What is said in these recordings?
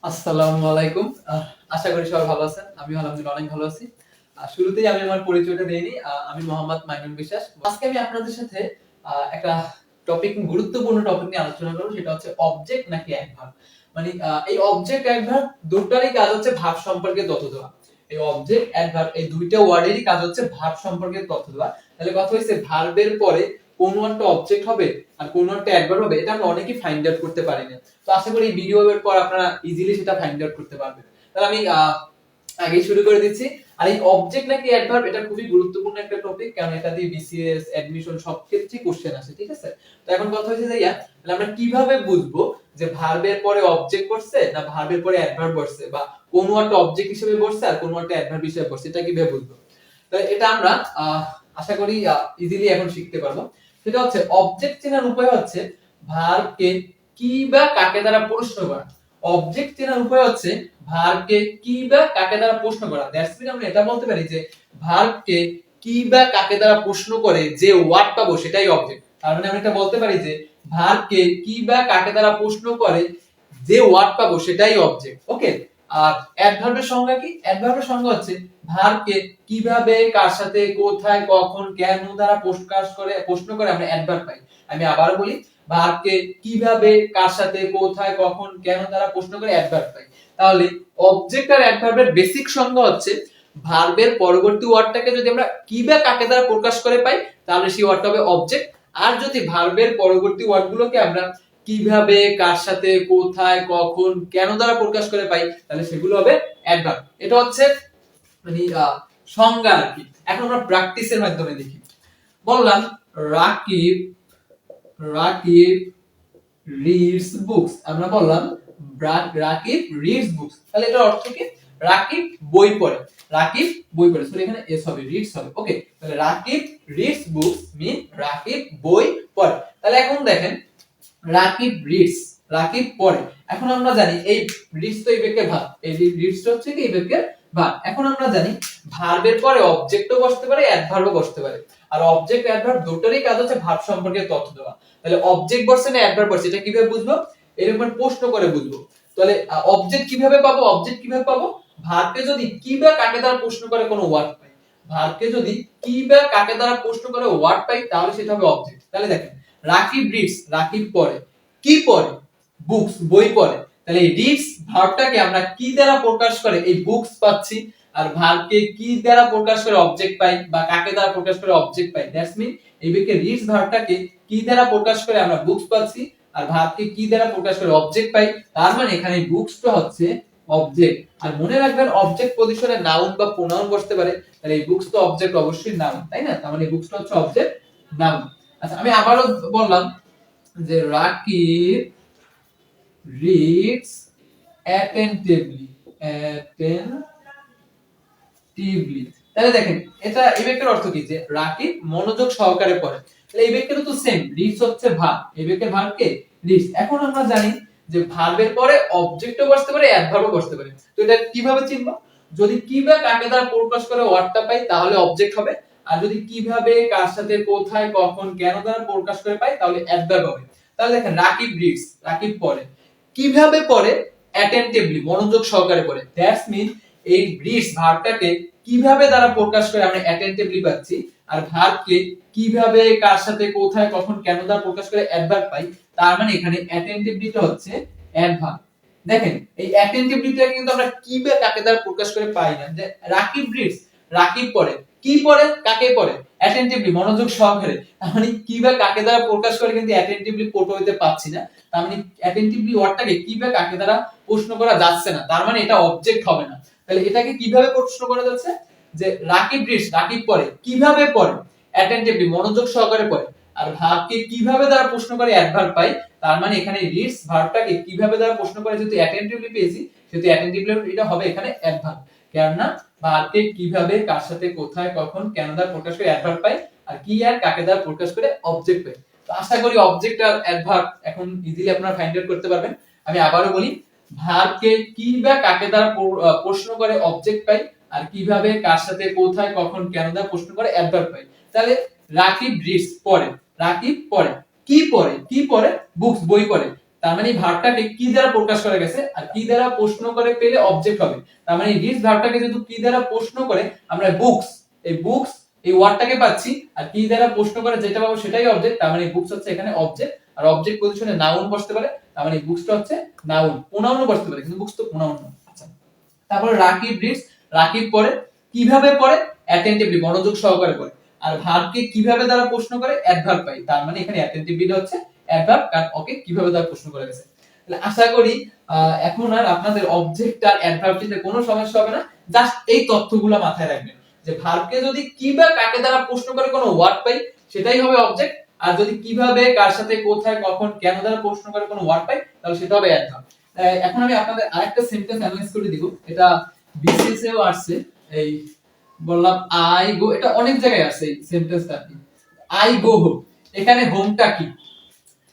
আসসালামু আলাইকুম। আশা করি সবাই ভালো আছেন। আমিও আলহামদুলিল্লাহ অনেক ভালো আছি। শুরুতেই আমি আমার পরিচয়টা দিয়ে নিই। আমি মোহাম্মদ মাইনুল বিশ্বাস। আজকে আমি আপনাদের সাথে একটা গুরুত্বপূর্ণ টপিক নিয়ে আলোচনা করব। সেটা হচ্ছে অবজেক্ট নাকি অ্যাডভার্ব। মানে এই অবজেক্ট অ্যাডভার্ব দুটারই কাজ হচ্ছে ভাব সম্পর্কে তথ্য দেওয়া। এই অবজেক্ট অ্যাডভার্ব এই দুইটা ওয়ার্ডেরই কাজ হচ্ছে ভাব সম্পর্কে তথ্য দেওয়া। তাহলে কথা হইছে ভার্বের পরে কোন একটা অবজেক্ট হবে আর কোন একটা অ্যাডভার্ব হবে, এটা আমরা অনেকেই ফাইন্ড আউট করতে পারি না। তো আশা করি এই ভিডিও এর পর আপনারা ইজিলি সেটা ফাইন্ড আউট করতে পারবেন। তাহলে আমি আগে শুরু করে দিচ্ছি। আর এই অবজেক্ট নাকি অ্যাডভার্ব এটা খুবই গুরুত্বপূর্ণ একটা টপিক, কারণ এটা দিয়ে বিসিএস অ্যাডমিশন সব ক্ষেত্রেই কোশ্চেন আসে, ঠিক আছে? তো এখন কথা হচ্ছে যে তাহলে আমরা কিভাবে বুঝবো যে ভার্বের পরে অবজেক্ট বসছে না ভার্বের পরে অ্যাডভার্ব বসছে, বা কোন একটা অবজেক্ট হিসেবে বসছে আর কোন একটা অ্যাডভার্ব হিসেবে বসছে, এটা কিভাবে বুঝবো? তো এটা আমরা আশা করি ইজিলি এখন শিখতে পারবো। সেটা হচ্ছে অবজেক্ট চেনার উপায় হচ্ছে ভার্বকে কি বা কাকে দ্বারা প্রশ্ন করা। অবজেক্ট চেনার উপায় হচ্ছে ভার্বকে কি বা কাকে দ্বারা প্রশ্ন করা। দ্যাটস মিন আমরা এটা বলতে পারি যে ভার্বকে কি বা কাকে দ্বারা প্রশ্ন করে যে ওয়ার্ড পাবো সেটাই অবজেক্ট। তার মানে আমরা এটা বলতে পারি যে ভার্বকে কি বা কাকে দ্বারা প্রশ্ন করে যে ওয়ার্ড পাবো সেটাই অবজেক্ট। ওকে। আর অ্যাডভার্বের সংজ্ঞা কি? অ্যাডভার্বের সংজ্ঞা হচ্ছে ভার্বকে কিভাবে, কার সাথে, কোথায়, কখন, কেন দ্বারা প্রশ্ন করে আমরা অ্যাডভার্ব পাই। আমি আবার বলি, ভার্বকে কিভাবে, কার সাথে, কোথায়, কখন, কেন দ্বারা প্রশ্ন করে অ্যাডভার্ব পাই। তাহলে অবজেক্ট আর অ্যাডভার্বের বেসিক সংজ্ঞা হচ্ছে ভার্বের পরবর্তী ওয়ার্ডটাকে যদি আমরা কি বা কাকে দ্বারা প্রকাশ করে পাই তাহলে সেই ওয়ার্ডটা হবে অবজেক্ট। আর যদি ভার্বের পরবর্তী ওয়ার্ডগুলোকে আমরা কিভাবে, কার সাথে, কোথায়, কখন, কেন দ্বারা প্রকাশ করে পাই তাহলে সেগুলো হবে অ্যাডভার্ব। এটা হচ্ছে মানে সংজ্ঞা আর কি। এখন আমরা প্র্যাকটিসের মাধ্যমে দেখি। বললাম রাকিব রাকিব রিডস বুকস। আমরা বললাম রাকিব রিডস বুকস, তাহলে এটার অর্থ কি? রাকিব বই পড়ে। রাকিব বই পড়ে, সরি এখানে এস হবে, রিডস হবে। ওকে, তাহলে রাকিব রিডস বুকস মিন রাকিব বই পড়ে। তাহলে এখন দেখেন রাকিব রিডস, রাকিব পড়ে। এখন আমরা জানি এই রিডস তো এই বাক্যের ভার্ব, এই রিডসটা হচ্ছে কি এই বাক্যের ভার্ব। এখন আমরা জানি ভার্বের পরে অবজেক্টও বসতে পারে, অ্যাডভার্বও বসতে পারে। আর অবজেক্ট অ্যাডভার্ব দুটোরই কাজ হচ্ছে ভার্ব সম্পর্কে তথ্য দেওয়া। তাহলে অবজেক্ট বসছে না অ্যাডভার্ব বসছে, এটা কিভাবে বুঝবো? এরকম প্রশ্ন করে বুঝবো। তাহলে অবজেক্ট কিভাবে পাবো? অবজেক্ট কিভাবে পাবো? ভার্বকে যদি কি বা কাকে দ্বারা প্রশ্ন করে কোনো ওয়ার্ড পাই, ভার্বকে যদি কি বা কাকে দ্বারা প্রশ্ন করে ওয়ার্ড পাই তাহলে সেটা হবে অবজেক্ট। তাহলে দেখেন রাকিব রিডস, রাকিব পড়ে। কি পড়ে? বুকস, বই পড়ে। তাহলে এই রিডস ভার্বটাকে আমরা কি দ্বারা প্রকাশ করে এই বুকস পাচ্ছি, আর ভার্বকে কি দ্বারা প্রকাশ করে অবজেক্ট পাই, বা কাকে দ্বারা প্রকাশ করে অবজেক্ট পাই। দ্যাটস মিন এই বাক্যে রিডস ভার্বটাকে কি দ্বারা প্রকাশ করে আমরা বুকস পাচ্ছি, আর ভার্বকে কি দ্বারা প্রকাশ করে অবজেক্ট পাই। তার মানে এখানে বুকসটা হচ্ছে অবজেক্ট। আর মনে রাখবেন অবজেক্ট পজিশনে নাউন বা প্রোনাউন বসতে পারে, তাহলে এই বুকস তো অবজেক্ট, অবশ্যই নাউন, তাই না? তার মানে বুকসটা হচ্ছে অবজেক্ট, নাউন। আচ্ছা, আমি আবারো বললাম যে রাকিব reads attentively, attentively। তাহলে দেখেন এটা এই বাক্যের অর্থ কি? যে রাকিব মনোযোগ সহকারে পড়ে। তাহলে এই বাক্যেরও তো সেম, রিডস হচ্ছে ভার্ব, এই বাক্যের ভার্ব কে রিডস। এখন আমরা জানি যে ভার্বের পরে অবজেক্টও বসতে পারে, অ্যাডভার্বও বসতে পারে। তো এটা কিভাবে চিনবো? যদি কি বা কাকে দ্বারা প্রকাশ করে ওয়ার্ডটা পাই তাহলে অবজেক্ট হবে, আর যদি কিভাবে, কার সাথে, কোথায়, কখন, কেন দ্বারা প্রকাশ করে পাই তাহলে অ্যাডভার্ব হবে। তাহলে দেখেন রাকিব রিডস, রাকিব পড়ে। কিভাবে পড়ে? অ্যাটেনটিভলি, মনোযোগ সহকারে পড়ে। দ্যাটস মিন এই রিডস ভার্বটাকে কিভাবে দ্বারা প্রকাশ করে আমরা অ্যাটেনটিভলি পাচ্ছি, আর ভার্বকে কিভাবে, কার সাথে, কোথায়, কখন, কেন দ্বারা প্রকাশ করে অ্যাডভার্ব পাই। তার মানে এখানে অ্যাটেনটিভলিটা হচ্ছে অ্যাডভার্ব। দেখেন এই অ্যাটেনটিভলিটা কিন্তু আমরা কি বা কাকে দ্বারা প্রকাশ করে পাই না। যে রাকিব রিডস, রাকিব পড়ে। কি পড়ে? কাকে পড়ে? অ্যাটেনটিভলি, মনোযোগ সহকারে। তার মানে কি বা কাকে দ্বারা প্রকাশ করে কিন্তু অ্যাটেনটিভলি কোটো হইতে পাচ্ছি না। তার মানে অ্যাটেনটিভলি ওয়ার্ডটাকে কি বা কাকে দ্বারা প্রশ্ন করা যাচ্ছে না, তার মানে এটা অবজেক্ট হবে না। তাহলে এটাকে কিভাবে প্রশ্ন করা যাচ্ছে? যে রাকিব রিডস, রাকিব পড়ে। কিভাবে পড়ে? অ্যাটেনটিভলি, মনোযোগ সহকারে পড়ে। আর ভার্বকে কিভাবে দ্বারা প্রশ্ন করে অ্যাডভার্ব পাই, তার মানে এখানে রিডস ভার্বটাকে কিভাবে দ্বারা প্রশ্ন করে যেহেতু অ্যাটেনটিভলি পেয়েছি সেহেতু অ্যাটেনটিভলি এটা হবে এখানে অ্যাডভার্ব। কেননা ভার্বকে কিভাবে, কার সাথে, কোথায়, কখন, কেন দ্বারা প্রকাশ করে অ্যাডভার্ব পাই, আর কি আর কাকে দ্বারা প্রকাশ করে অবজেক্ট পাই। তো আশা করি অবজেক্ট আর অ্যাডভার্ব এখন ইজিলি আপনারা ফাইন্ড আউট করতে পারবেন। আমি আবারো বলি, ভার্বকে কি বা কাকে দ্বারা প্রশ্ন করে অবজেক্ট পাই, আর কিভাবে, কার সাথে, কোথায়, কখন, কেন দ্বারা প্রশ্ন করে অ্যাডভার্ব পাই। তাহলে রাকিব রিডস পড়ে, রাকিব পড়ে। কি পড়ে? কি পড়ে? বুকস, বই পড়ে। তার মানে এই ভার্বটাকে কি দ্বারা প্রকাশ করা গেছে আর কি দ্বারা প্রশ্ন করে পেলে অবজেক্ট হবে। তার মানে রিডস ভার্বটাকে যদি কি দ্বারা প্রশ্ন করে আমরা বুকস, এই বুকস এই ওয়ার্ডটাকে পাচ্ছি, আর কি দ্বারা প্রশ্ন করে যেটা পাবো সেটাই অবজেক্ট। তার মানে বুকস হচ্ছে এখানে অবজেক্ট, আর অবজেক্ট পজিশনে নাউন বসতে পারে, তার মানে বুকসটা হচ্ছে নাউন। প্রোনাউনও বসতে পারে, কিন্তু বুকস তো প্রোনাউন না। আচ্ছা, তারপরে রাকিব রিডস, রাকিব পড়ে, কিভাবে পড়ে? অ্যাটেনটিভলি, মনোযোগ সহকারে পড়ে। আর ভার্বকে কিভাবে দ্বারা প্রশ্ন করে? অ্যাডভার্ব পাই, তার মানে এখানে অ্যাটেনটিভলি হচ্ছে অ্যাডভার্ব, কারণ ওকে কিভাবে দ্বারা প্রশ্ন করে গেছে। তাহলে আশা করি এখন আর আপনাদের অবজেক্ট আর অ্যাডভার্ব চিনতে কোনো সমস্যা হবে না। জাস্ট এই তথ্যগুলো মাথায় রাখবেন যে ভার্বকে যদি কি বা কাকে দ্বারা প্রশ্ন করে কোনো ওয়ার্ড পাই সেটাই হবে অবজেক্ট, আর যদি কিভাবে, কার সাথে, কোথায়, কখন, কেন দ্বারা প্রশ্ন করে কোনো ওয়ার্ড পাই তাহলে সেটা হবে অ্যাডভার্ব। এখন আমি আপনাদের আরেকটা সেন্টেন্স অ্যানালাইজ করে দিব, এটা বিসিএস এও আসছে। এই বললাম আই গো, এটা অনেক জায়গায় আছে এই সেন্টেন্সটা। আই গো হোম, এখানে হোমটা কি?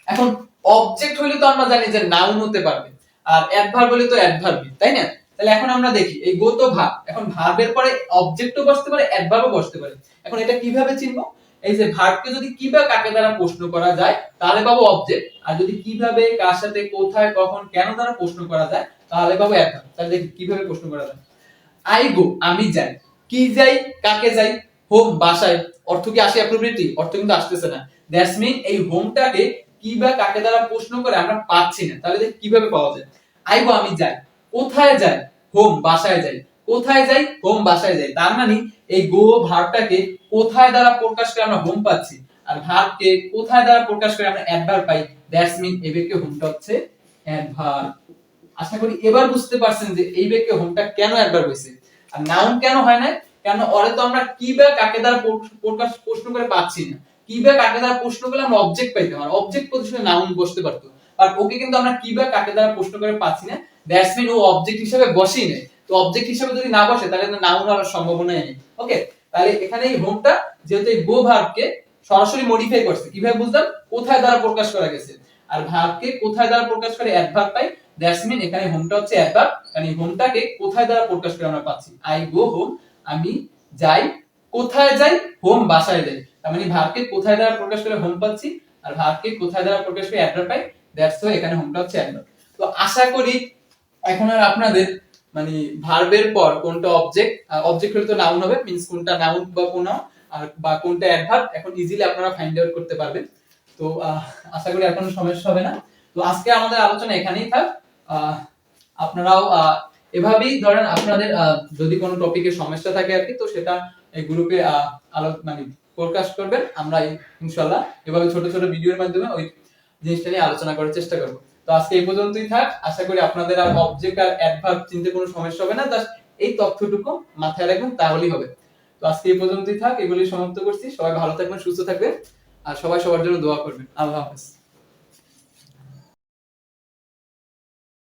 এখন অবজেক্ট হইলে তো আমরা জানি যে নাউন হতে পারবে, আর অ্যাডভার্ব হলে তো অ্যাডভার্বই, তাই না? তাহলে এখন আমরা দেখি এই গো তো ভার্ব, এখন ভার্বের পরে অবজেক্টও বসতে পারে, অ্যাডভার্বও বসতে পারে। এখন এটা কিভাবে চিনবো? এই যে ভার্বকে যদি কি বা কাকে দ্বারা প্রশ্ন করা যায় তাহলে পাবো অবজেক্ট, আর যদি কিভাবে, কার সাথে, কোথায়, কখন, কেন দ্বারা প্রশ্ন করা যায় তাহলে পাবো অ্যাডভার্ব। তাহলে দেখি কিভাবে প্রশ্ন করা যায়। আই গো, আমি যাই। কি যাই? কাকে যাই? হোম, বাসায়। অর্থ কি আসে অ্যাপ্রোপ্রিয়েটলি? অর্থ কিন্তু আসতেছে না। দ্যাটস মিন এই হোমটাকে কি বা কাকে দ্বারা প্রশ্ন করে আমরা পাচ্ছি না। তাহলে দেখি কিভাবে পাওয়া যায়। আই গো, আমি যাই। কোথায় যাই? হোম, বাসায় যাই। কোথায় যাই? হোম, বাসায় যাই। তার মানে এই গো ভার্বটাকে কোথায় দ্বারা প্রকাশ করে আমরা হোম পাচ্ছি, আর ভার্বকে কোথায় দ্বারা প্রকাশ করে আমরা অ্যাডভার্ব পাই। দ্যাটস মিন এই বাক্যে হোমটা হচ্ছে অ্যাডভার্ব। আশা করি এবার বুঝতে পারছেন যে এই বাক্যে হোমটা কেন অ্যাডভার্ব হইছে, আর নাউন কেন হয় না। কারণ ওরে তো আমরা কি বা কাকে দ্বারা প্রকাশ প্রশ্ন করে পাচ্ছি না। কি বা কাকে দ্বারা প্রশ্ন করলে আমরা অবজেক্ট পাইতাম, আর অবজেক্ট পজিশনে নাউন বসতে পারতো। আর ওকে কিন্তু আমরা কি বা কাকে দ্বারা প্রশ্ন করে পাচ্ছি না, দ্যাটস মিন ও অবজেক্ট হিসেবে বসেই নেই। তো অবজেক্ট হিসেবে যদি না বসে তাহলে নাউন হওয়ার সম্ভাবনাই নেই। ওকে, তাহলে এখানে এই হোমটা যেহেতু এই গো ভার্বকে সরাসরি মডিফাই করছে, কিভাবে বুঝলাম? কোথায় দ্বারা প্রকাশ করা গেছে, আর ভার্বকে কোথায় দ্বারা প্রকাশ করে অ্যাডভার্ব পাই। দ্যাটস মিন এখানে হোমটা হচ্ছে অ্যাডভার্ব, কারণ এই হোমটাকে কোথায় দ্বারা প্রকাশ করে আমরা পাচ্ছি। আই গো হোম, আমি যাই। কোথায় যাই? হোম, বাসায় যাই। তার মানে ভার্বকে কোথায় দ্বারা প্রকাশ করে হোম পাচ্ছি, আর ভার্বকে কোথায় দ্বারা প্রকাশ করে অ্যাডভার্ব পাই। দ্যাটস ওয়াই এখানে হোমটা হচ্ছে অ্যাডভার্ব। তো আশা করি এখন আর আপনাদের মানে ভার্বের পর কোনটা অবজেক্ট, অবজেক্ট হলে তো নাউন হবে, মিন্স কোনটা নাউন বা প্রোনাউন, আর বা কোনটা অ্যাডভার্ব এখন ইজিলি আপনারা ফাইন্ড আউট করতে পারবেন। তো আশা করি আর কোনো সমস্যা হবে না। তো আজকে আমাদের আলোচনা এখানেই থাক। আপনারাও এভাবেই ধরেন আপনাদের যদি কোনো টপিকে সমস্যা থাকে আর কি, তো সেটা এই গ্রুপে মানে প্রকাশ করবেন। আমরা ইনশাআল্লাহ এভাবে ছোট ছোট ভিডিওর মাধ্যমে ওই জিনিসটা নিয়ে আলোচনা করার চেষ্টা করব। তো আজকে এই পর্যন্তই থাক। আশা করি আপনাদের আর অবজেক্ট আর অ্যাডভার্ব চিনতে কোনো সমস্যা হবে না। জাস্ট এই তথ্যটুকু মাথায় রাখবেন তাহলেই হবে। তো আজকে এই পর্যন্তই থাক, এগুলি সমাপ্ত করছি। সবাই ভালো থাকবেন, সুস্থ থাকবেন, আর সবাই সবার জন্য দোয়া করবেন। আল্লাহ হাফেজ।